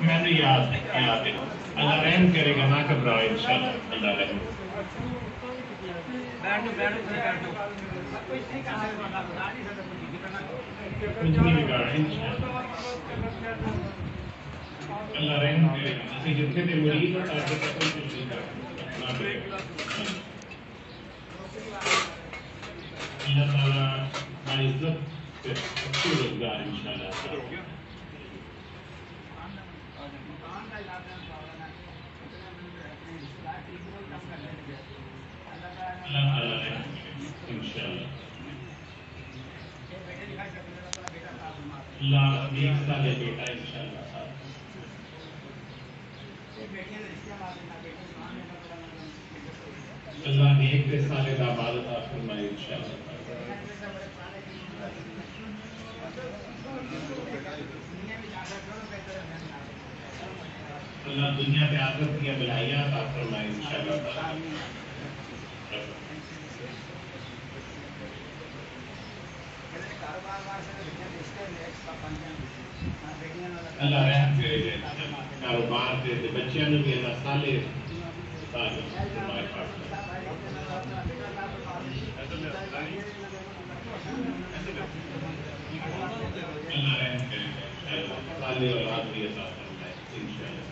میں نے یاد ہے اللہ رحم کرے گا، نہ گھبراؤ انشاءاللہ، اللہ رحم کچھ نہیں بگاڑا انشاءاللہ، اللہ رحم کرے گا، اسی جتنے تھے مرید اور تاکہ کچھ نہیں کرنا پڑے گا، اللہ تعالیٰ عزت سے اچھی روزگار انشاءاللہ اللہ تعالیٰ رحم کرے انشاءاللہ، اللہ ایک سال بیٹا انشاءاللہ اللہ ایک سال داماد عطا فرمائے انشاءاللہ، اللہ دنیا پہ آخرت کی بلائیاں عطا فرمائے انشاءاللہ تعالی، اللہ رحم کرے گا کاروبار دے بچیاں نے بھی اللہ صالح تعلیم فرمائے اللہ رحم کرے گا صالح اولاد بھی عطا فرمائے انشاءاللہ۔